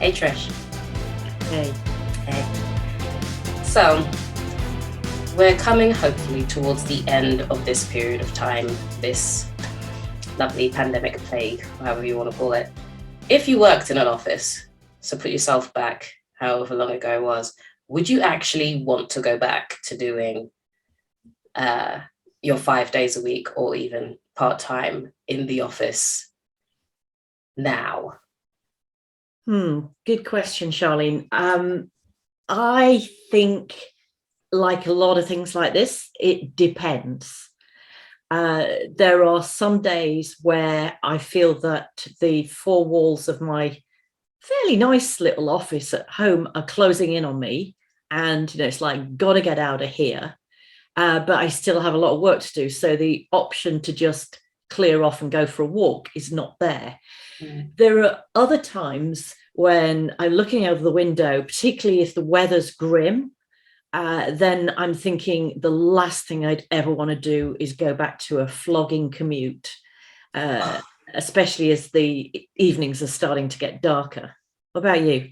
Hey Trish. Hey. Hey. So, we're coming hopefully towards the end of this period of time, this lovely pandemic plague, however you want to call it. If you worked in an office, so put yourself back however long ago it was, would you actually want to go back to doing your 5 days a week or even part-time in the office now? Good question, Charlene. I think, like a lot of things like this, it depends. There are some days where I feel that the four walls of my fairly nice little office at home are closing in on me, and it's like, gotta get out of here. But I still have a lot of work to do, so the option to just clear off and go for a walk is not there. There are other times when I'm looking over the window, particularly if the weather's grim, then I'm thinking the last thing I'd ever want to do is go back to a flogging commute, especially as the evenings are starting to get darker. What about you?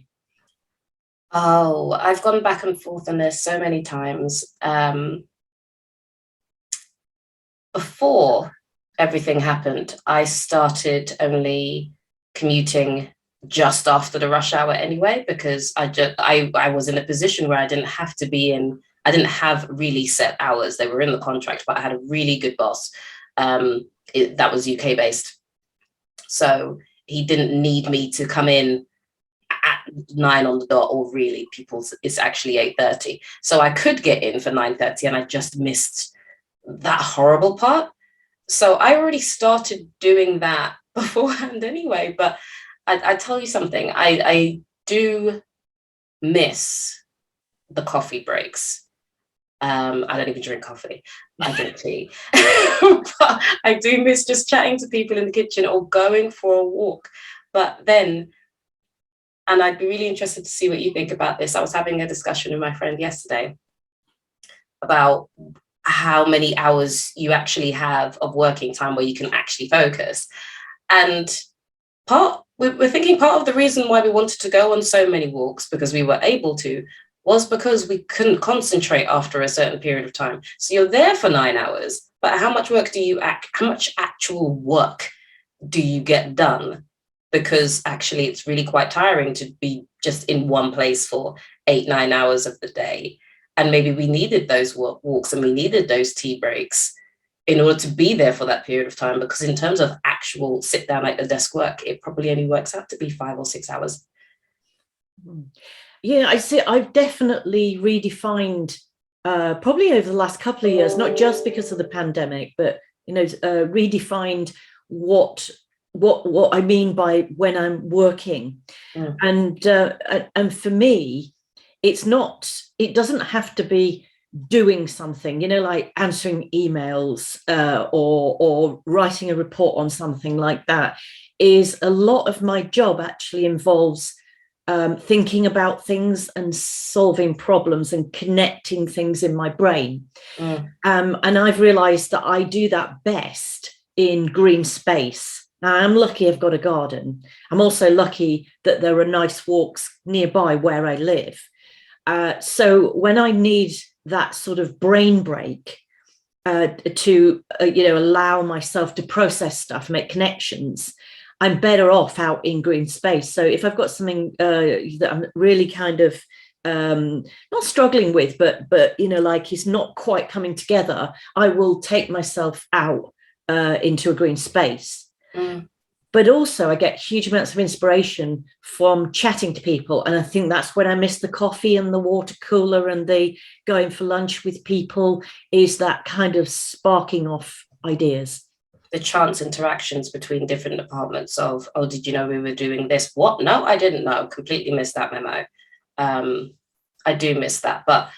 Oh, I've gone back and forth on this so many times. Before everything happened, I started only commuting just after the rush hour anyway, because I was in a position where I didn't have to be in. I didn't have really set hours. They were in the contract, but I had a really good boss that was UK based, so he didn't need me to come in at 9 on the dot, or really it's actually 8:30, so I could get in for 9:30, and I just missed that horrible part. So I already started doing that beforehand anyway. But I tell you something, I do miss the coffee breaks. I don't even drink coffee. I drink tea. But I do miss just chatting to people in the kitchen or going for a walk. But then, and I'd be really interested to see what you think about this. I was having a discussion with my friend yesterday about how many hours you actually have of working time where you can actually focus. And we're thinking part of the reason why we wanted to go on so many walks, because we were able to, was because we couldn't concentrate after a certain period of time. So you're there for 9 hours, but how much actual work do you get done? Because actually it's really quite tiring to be just in one place for 8-9 hours of the day. And maybe we needed those walks and we needed those tea breaks in order to be there for that period of time, because in terms of actual sit down at the desk work, it probably only works out to be 5 or 6 hours. Yeah, I see. I've definitely redefined, probably over the last couple of years, not just because of the pandemic, but redefined what I mean by when I'm working. And for me, it doesn't have to be doing something, like answering emails or writing a report on something like that. Is a lot of my job actually involves thinking about things and solving problems and connecting things in my brain. And I've realized that I do that best in green space. Now, I'm lucky I've got a garden. I'm also lucky that there are nice walks nearby where I live. So when I need that sort of brain break to allow myself to process stuff, make connections, I'm better off out in green space. So if I've got something that I'm really kind of not struggling with, but like is not quite coming together, I will take myself out into a green space. But also I get huge amounts of inspiration from chatting to people. And I think that's when I miss the coffee and the water cooler and the going for lunch with people, is that kind of sparking off ideas. The chance interactions between different departments of, oh, did you know we were doing this? What? No, I didn't know. Completely missed that memo. I do miss that. But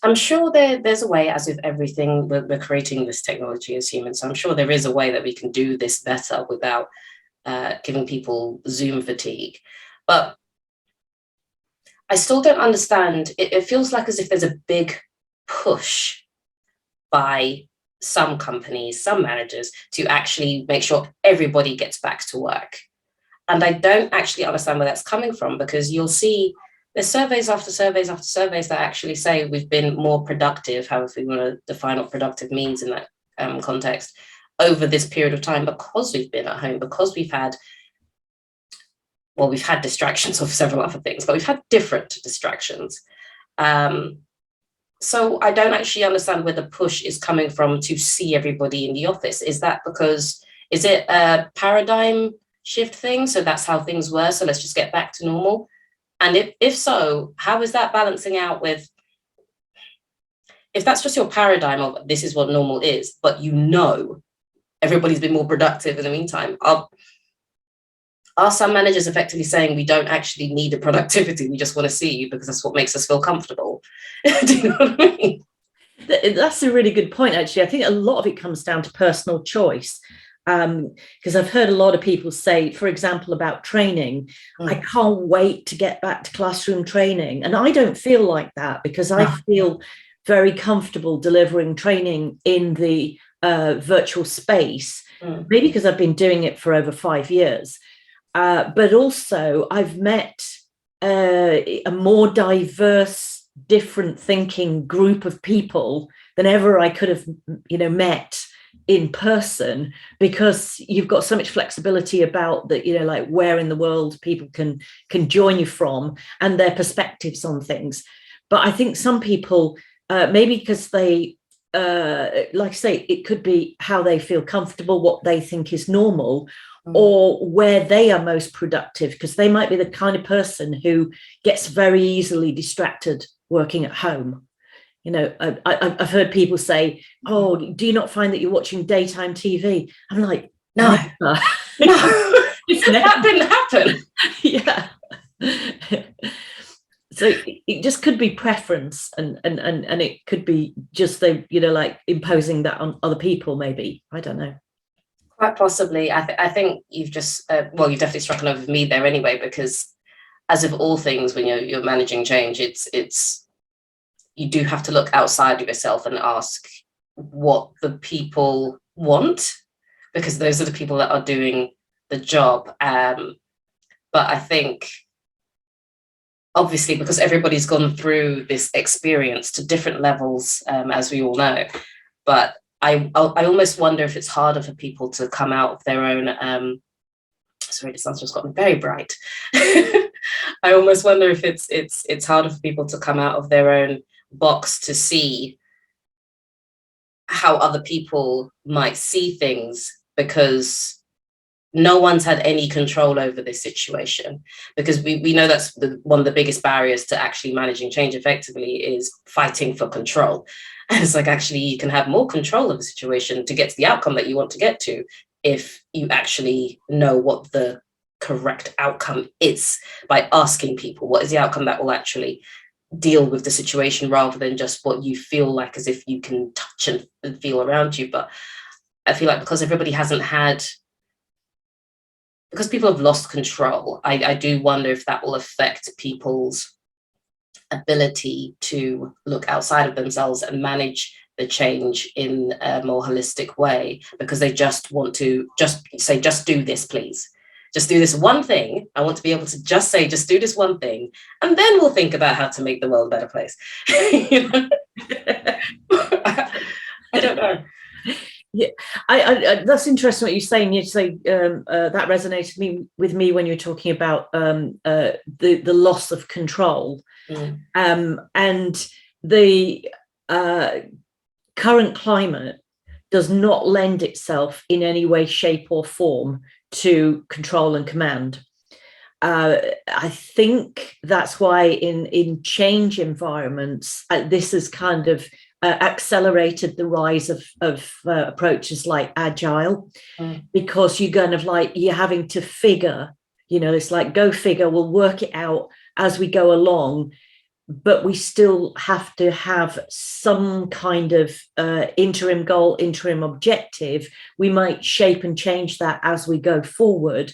I'm sure there's a way, as with everything, we're creating this technology as humans. So I'm sure there is a way that we can do this better without giving people Zoom fatigue. But I still don't understand. It feels like as if there's a big push by some companies, some managers, to actually make sure everybody gets back to work. And I don't actually understand where that's coming from, because you'll see there's surveys after surveys after surveys that actually say we've been more productive, however you want to define what productive means in that context, over this period of time, because we've been at home, because we've had distractions of several other things, but we've had different distractions. So I don't actually understand where the push is coming from to see everybody in the office. Is it a paradigm shift thing? So that's how things were, so let's just get back to normal. And if so, how is that balancing out with, if that's just your paradigm of this is what normal is, but everybody's been more productive in the meantime, are some managers effectively saying we don't actually need the productivity, we just want to see you because that's what makes us feel comfortable? Do you know what I mean? That's a really good point, actually. I think a lot of it comes down to personal choice. Because I've heard a lot of people say, for example, about training, I can't wait to get back to classroom training. And I don't feel like that, because I feel very comfortable delivering training in the virtual space, maybe because I've been doing it for over 5 years. But also I've met a more diverse, different thinking group of people than ever I could have, met in person, because you've got so much flexibility about that, like where in the world people can join you from and their perspectives on things. But I think some people, maybe because they, like I say, it could be how they feel comfortable, what they think is normal, or where they are most productive, because they might be the kind of person who gets very easily distracted working at home. I've heard people say, oh, do you not find that you're watching daytime TV? I'm like, no. No. That didn't happen. Yeah. So it just could be preference, and it could be just they, like imposing that on other people, maybe. I don't know. Quite possibly. I think you've just, you've definitely struck a nerve with me there anyway, because as of all things, when you're managing change, it's you do have to look outside of yourself and ask what the people want, because those are the people that are doing the job. But I think, obviously, because everybody's gone through this experience to different levels, as we all know, but I almost wonder if it's harder for people to come out of their own, sorry, the sun's just gotten very bright. I almost wonder if it's harder for people to come out of their own box to see how other people might see things, because no one's had any control over this situation, because we know that's one of the biggest barriers to actually managing change effectively is fighting for control. And it's like, actually, you can have more control of the situation to get to the outcome that you want to get to if you actually know what the correct outcome is, by asking people what is the outcome that will actually deal with the situation, rather than just what you feel like as if you can touch and feel around you. But I feel like because everybody hasn't had, because people have lost control, I do wonder if that will affect people's ability to look outside of themselves and manage the change in a more holistic way, because they just want to just say, just do this, please. Just do this one thing. I want to be able to just say, just do this one thing, and then we'll think about how to make the world a better place. I don't know. Yeah, I that's interesting what you're saying. You say that resonated with me when you're talking about the loss of control, and the current climate does not lend itself in any way, shape, or form to control and command. I think that's why in change environments, this has kind of accelerated the rise of approaches like agile, because you're kind of like, you're having to figure, it's like, go figure, we'll work it out as we go along, but we still have to have some kind of interim goal, interim objective. We might shape and change that as we go forward,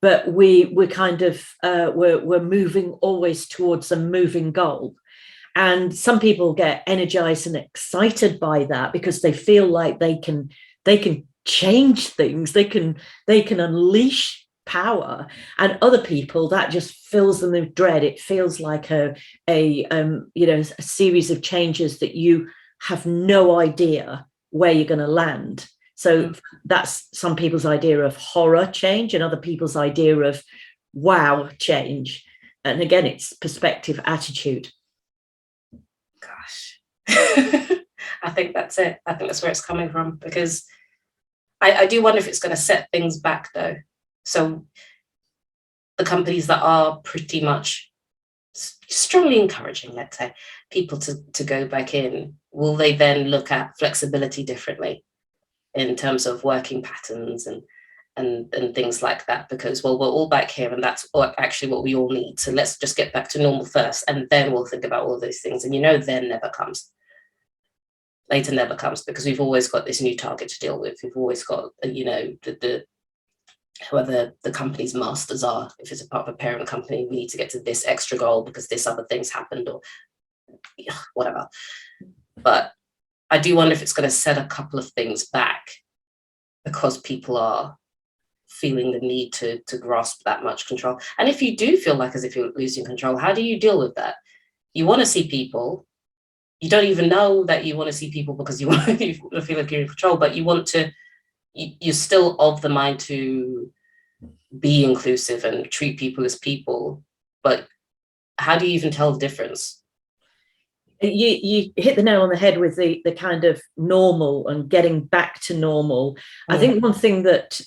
but we're kind of we're moving always towards a moving goal. And some people get energized and excited by that, because they feel like they can change things, they can unleash power, and other people that just fills them with dread. It feels like a series of changes that you have no idea where you're going to land. So that's some people's idea of horror change, and other people's idea of wow change. And again, it's perspective, attitude. Gosh. I think that's it. I think that's where it's coming from, because I do wonder if it's going to set things back, though. So the companies that are pretty much strongly encouraging, let's say, people to go back in, will they then look at flexibility differently in terms of working patterns and things like that? Because, well, we're all back here, and that's actually what we all need. So let's just get back to normal first, and then we'll think about all those things. And then never comes. Later never comes, because we've always got this new target to deal with. We've always got, the whoever the company's masters are. If it's a part of a parent company, we need to get to this extra goal because this other thing's happened, or whatever. But I do wonder if it's going to set a couple of things back, because people are feeling the need to grasp that much control. And if you do feel like as if you're losing control, how do you deal with that? You want to see people. You don't even know that you want to see people because you want to feel like you're in control, but you're still of the mind to be inclusive and treat people as people. But how do you even tell the difference? You hit the nail on the head with the kind of normal and getting back to normal. I think one thing that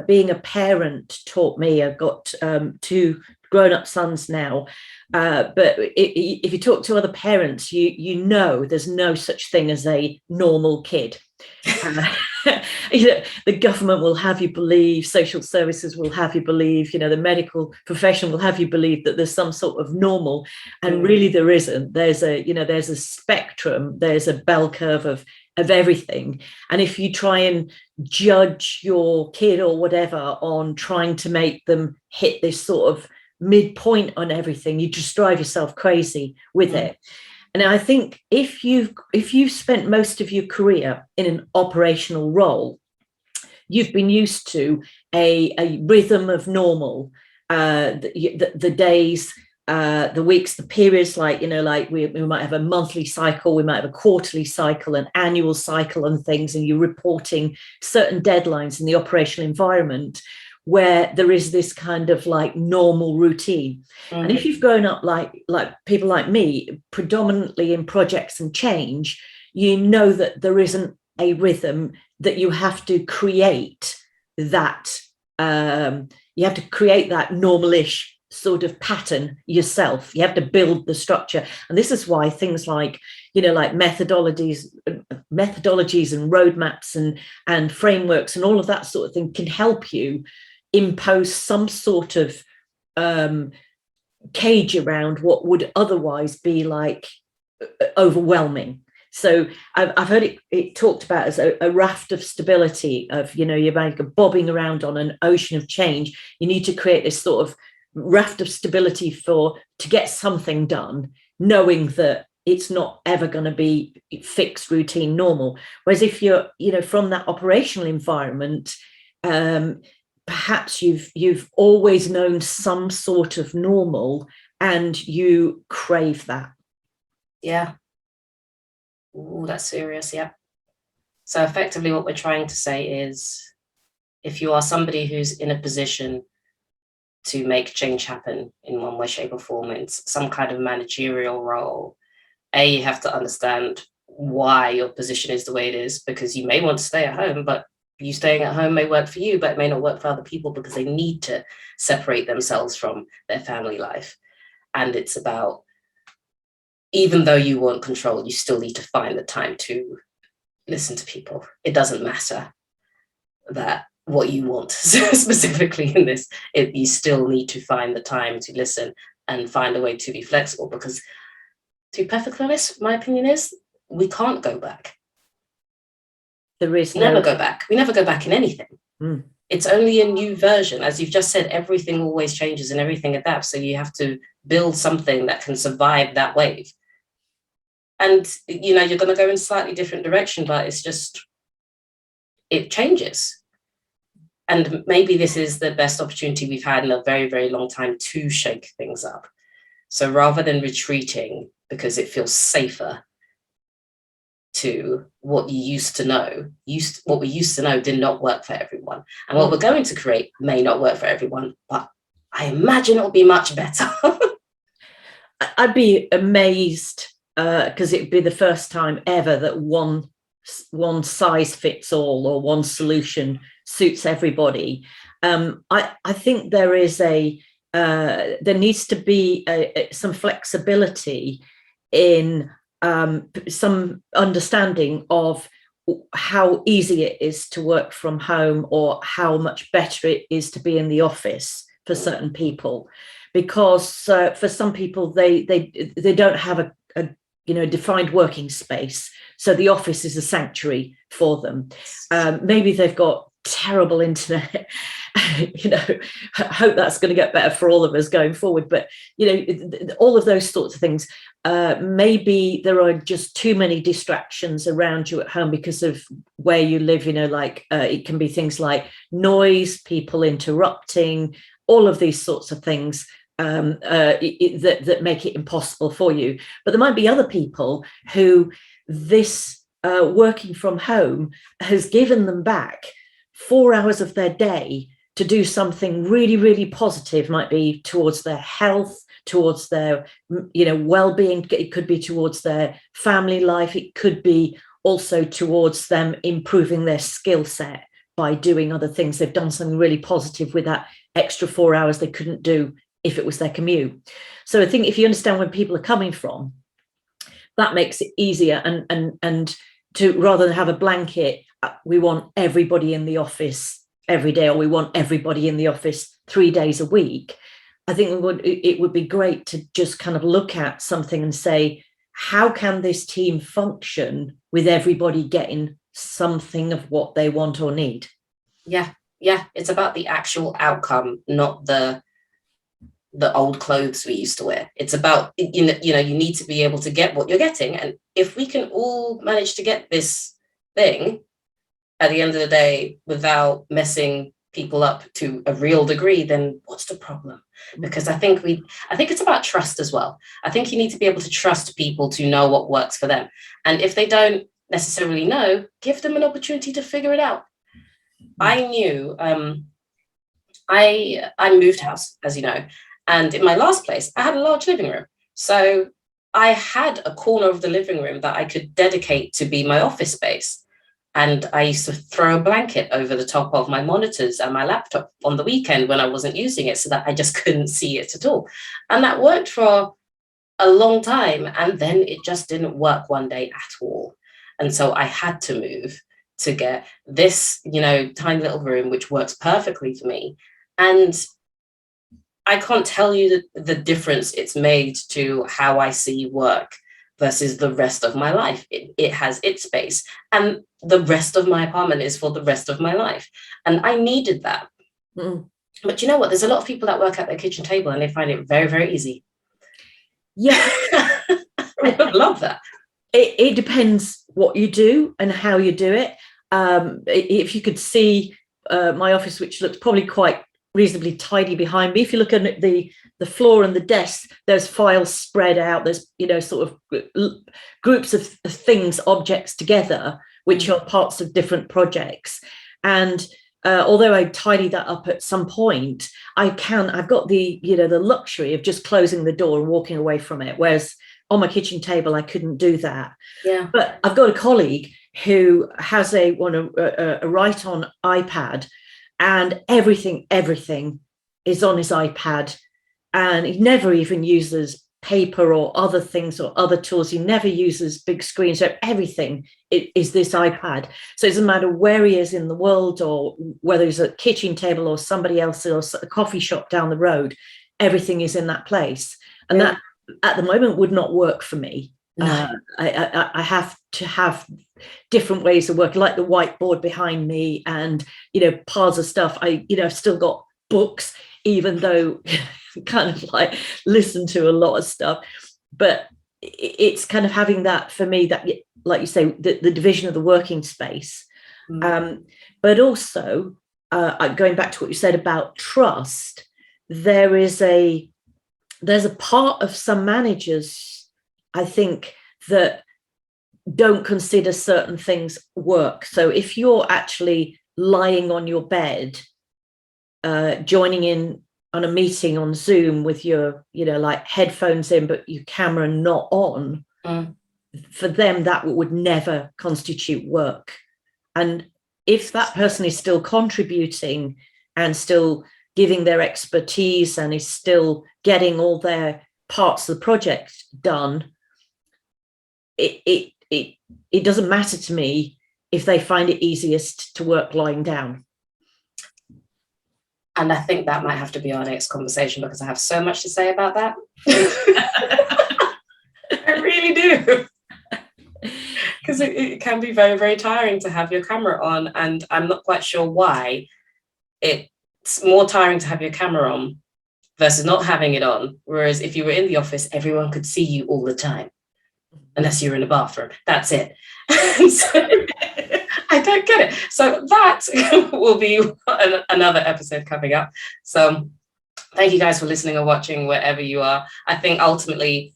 being a parent taught me, I've got 2 grown-up sons now, but if you talk to other parents, you know there's no such thing as a normal kid. The government will have you believe, social services will have you believe, the medical profession will have you believe that there's some sort of normal, and really there isn't. There's a spectrum, there's a bell curve of everything. And if you try and judge your kid or whatever on trying to make them hit this sort of midpoint on everything, you just drive yourself crazy with it. And I think if you've spent most of your career in an operational role, you've been used to a rhythm of normal, the days, the weeks, the periods, like we might have a monthly cycle, we might have a quarterly cycle, an annual cycle and things, and you're reporting certain deadlines in the operational environment where there is this kind of like normal routine. And if you've grown up like people like me, predominantly in projects and change, you know that there isn't a rhythm, that you have to create that, normal-ish sort of pattern yourself. You have to build the structure. And this is why things like, like methodologies and roadmaps and frameworks and all of that sort of thing can help you impose some sort of cage around what would otherwise be like overwhelming. So I've heard it talked about as a raft of stability, of, you're like bobbing around on an ocean of change. You need to create this sort of raft of stability to get something done, knowing that it's not ever going to be fixed, routine, normal. Whereas if you're, from that operational environment, perhaps you've always known some sort of normal, and you crave that. Yeah. Oh, that's serious. Yeah. So effectively what we're trying to say is, if you are somebody who's in a position to make change happen in one way, shape or form, it's some kind of managerial role, you have to understand why your position is the way it is, because you may want to stay at home, but you staying at home may work for you, but it may not work for other people because they need to separate themselves from their family life. And it's about, even though you want control, you still need to find the time to listen to people. It doesn't matter that what you want specifically in this, you still need to find the time to listen and find a way to be flexible, because to be perfectly honest, my opinion is we can't go back. There is never go back. We never go back in anything. It's only a new version. As you've just said, everything always changes and everything adapts. So you have to build something that can survive that wave. And, you're going to go in a slightly different direction, but it's just, it changes. And maybe this is the best opportunity we've had in a very, very long time to shake things up. So rather than retreating because it feels safer to what you used to know, what we used to know did not work for everyone. And what we're going to create may not work for everyone, but I imagine it'll be much better. I'd be amazed because it'd be the first time ever that one size fits all or one solution suits everybody. I think there needs to be some flexibility in some understanding of how easy it is to work from home or how much better it is to be in the office for certain people, because for some people they don't have a defined working space, so the office is a sanctuary for them. Maybe they've got terrible internet. I hope that's going to get better for all of us going forward, but all of those sorts of things. Maybe there are just too many distractions around you at home because of where you live. It can be things like noise, people interrupting, all of these sorts of things that make it impossible for you. But there might be other people who this working from home has given them back 4 hours of their day to do something really, really positive. Might be towards their health, towards their well-being. It could be towards their family life. It could be also towards them improving their skill set by doing other things. They've done something really positive with that extra 4 hours they couldn't do if it was their commute. So I think if you understand where people are coming from, that makes it easier. And to, rather than have a blanket, we want everybody in the office every day, or we want everybody in the office 3 days a week. I think it would be great to just kind of look at something and say, how can this team function with everybody getting something of what they want or need? Yeah. It's about the actual outcome, not the old clothes we used to wear. It's about, you need to be able to get what you're getting. And if we can all manage to get this thing at the end of the day without messing people up to a real degree, then what's the problem? Because I think it's about trust as well. I think you need to be able to trust people to know what works for them. And if they don't necessarily know, give them an opportunity to figure it out. I knew, I moved house, as you know, and in my last place, I had a large living room. So I had a corner of the living room that I could dedicate to be my office space. And I used to throw a blanket over the top of my monitors and my laptop on the weekend when I wasn't using it, so that I just couldn't see it at all. And that worked for a long time. And then it just didn't work one day at all. And so I had to move to get this, tiny little room, which works perfectly for me. And I can't tell you the difference it's made to how I see work versus the rest of my life. It has its space, and the rest of my apartment is for the rest of my life. And I needed that. But you know what? There's a lot of people that work at their kitchen table and they find it very, very easy. Yeah. I would love that. It depends what you do and how you do it. If you could see my office, which looks probably quite reasonably tidy behind me, if you look at the floor and the desk, there's files spread out, there's sort of groups of things, objects together, which are parts of different projects. And although I tidy that up at some point, I've got the luxury of just closing the door and walking away from it, whereas on my kitchen table I couldn't do that. Yeah. But I've got a colleague who has a write on iPad, and everything is on his iPad, and he never even uses paper or other things or other tools. He never uses big screens. So everything is this iPad. So it doesn't matter where he is in the world, or whether he's at a kitchen table or somebody else or a coffee shop down the road, everything is in that place. And that at the moment would not work for me. No. I have to have different ways of working, like the whiteboard behind me, and piles of stuff. I've still got books, even though kind of like listen to a lot of stuff. But it's kind of having that for me, that, like you say, the division of the working space, but also going back to what you said about trust, there's a part of some managers, I think, that don't consider certain things work. So if you're actually lying on your bed, joining in on a meeting on Zoom with your, like headphones in, but your camera not on, for them, that would never constitute work. And if that person is still contributing and still giving their expertise and is still getting all their parts of the project done, it doesn't matter to me if they find it easiest to work lying down. And I think that might have to be our next conversation, because I have so much to say about that. I really do. Because it can be very, very tiring to have your camera on. And I'm not quite sure why it's more tiring to have your camera on versus not having it on. Whereas if you were in the office, everyone could see you all the time, unless you're in a bathroom. That's it. So, I don't get it. So that will be another episode coming up. So thank you guys for listening or watching wherever you are. I think ultimately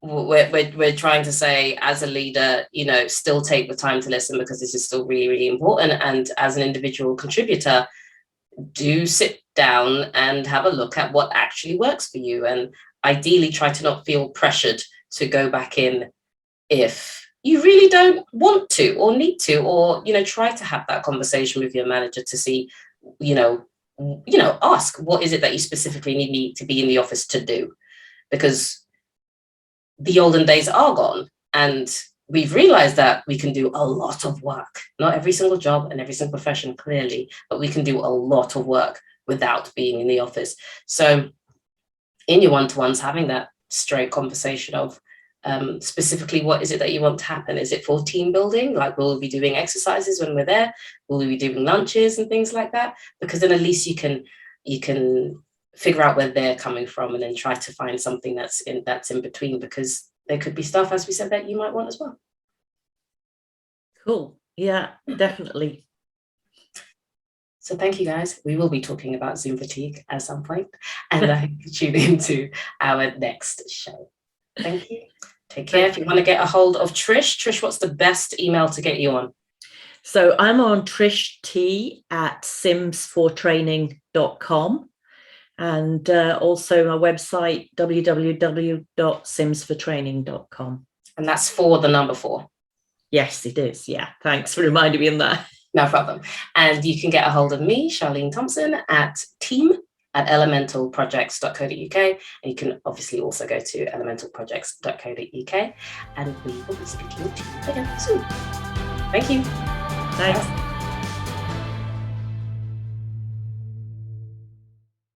we're trying to say, as a leader, still take the time to listen, because this is still really, really important. And as an individual contributor, do sit down and have a look at what actually works for you. And ideally try to not feel pressured to go back in if you really don't want to or need to, or, try to have that conversation with your manager to see, ask, what is it that you specifically need to be in the office to do? Because the olden days are gone, and we've realized that we can do a lot of work, not every single job and every single profession, clearly, but we can do a lot of work without being in the office. So in your one-to-ones, having that straight conversation of, specifically, what is it that you want to happen? Is it for team building? Like, will we be doing exercises when we're there? Will we be doing lunches and things like that? Because then at least you can figure out where they're coming from, and then try to find something that's in between, because there could be stuff, as we said, that you might want as well. Cool. Yeah, definitely. So thank you, guys. We will be talking about Zoom fatigue at some point, and I hope you tune into our next show. Thank you. Take care. If you want to get a hold of Trish, what's the best email to get you on? So I'm on trishT@simsfortraining.com, and also my website, www.simsfortraining.com. And that's for the number 4. Yes, it is. Yeah. Thanks for reminding me of that. No problem. And you can get a hold of me, Charlene Thompson, at team@elementalprojects.co.uk. And you can obviously also go to elementalprojects.co.uk. And we will be speaking to you again soon. Thank you. Thanks.